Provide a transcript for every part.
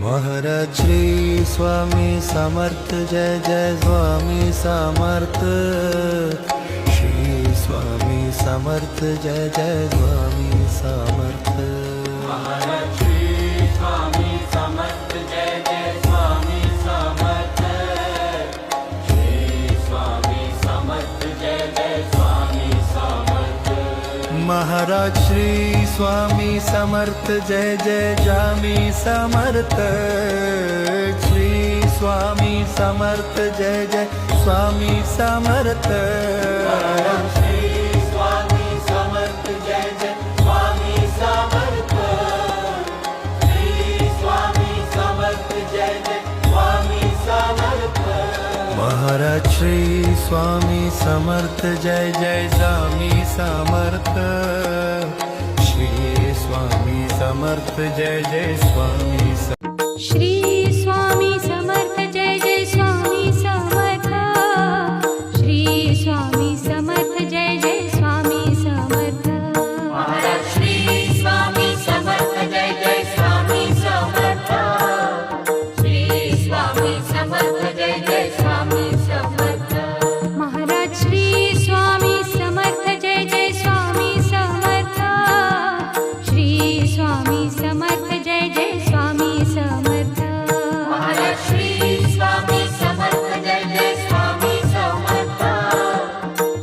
Maharaj Shri Swami Samarth Jai Jai Swami Samarth. Shri Swami Samarth Jai Jai Swami Samarth. Maharaj Shri Swami Samarth Jai Jai Swami Samarth. Shri Swami Samarth Jai Jai Swami Samarth. Maharaj Shri Swami Samarth Jai Jai Swami Samarth. Shri Swami Samarth Jai Jai Swami Samarth. Shri Swami Samarth Jai Jai Swami Samarth. Shri Swami Samarth Jai Jai Swami Samarth. Maharaj Shri Swami Samarth Jai Jai Swami Samarth. Shri Swami Samarth Jai Jai Swami Samarth. Shri Swami Samarth Jai Jai Swami Samarth. Shri Swami Samarth Jai Jai Swami Samarth. Maharaj Shri Swami Samarth Jai Jai Swami Samarth. Shri Swami Samarth Jai Jai Swami Samarth. Maharaj Shri Swami Samarth Jai Jai Swami Samarth. Shri Swami Samarth Jai Jai Swami Samarth. Maharaj Shri Swami Samarth Jai Jai Swami Samarth.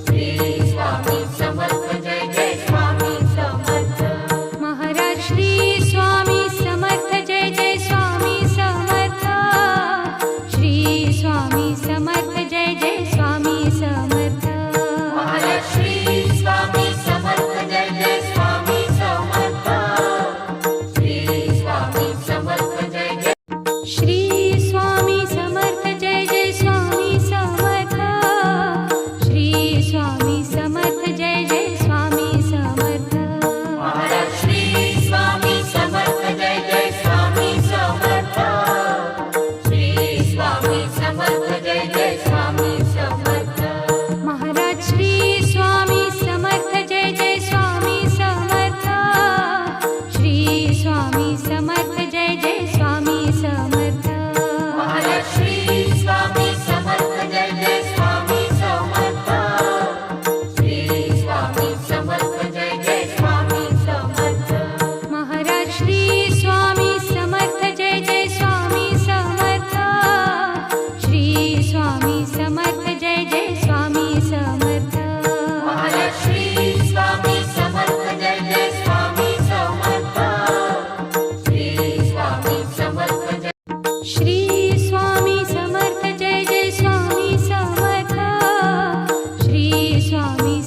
Shri Swami Samarth Jai Jai Swami Samarth. Maharaj Shri Swami Samarth Jai Jai Swami Samarth. Shri Swami Samarth Jai Jai Swami Samarth. Maharaj Shri Swami Samarth Jai Jai Swami Samarth. Shri Swami Samarth Jai Jai. Shri Swami Samarth Jai Jai Swami Samarth. Shri Swami Samarth Jai Jai Swami Samarth. Maharaj Shri Swami Samarth Jai Jai Swami Samarth. Shri Swami Samarth Jai Jai Swami Samarth. Maharaj Shri Swami Samarth Jai Jai Swami Samarth. Shri Swami Samarth Jai Jai Swami Samarth. Maharaj Shri Swami Samarth Jai Jai Swami Samarth. Shri Swami Samarth Jai Jai Swami Samarth. Maharaj Shri Swami Samarth Jai Jai Swami Samarth. Shri Swami Samarth Jai Jai Swami Samarth. Maharaj Shri Swami Samarth Jai Jai Swami Samarth. Shri Swami Samarth Jai. Shri Swami Samarth Jai Jai Swami Samarth. Shri Swami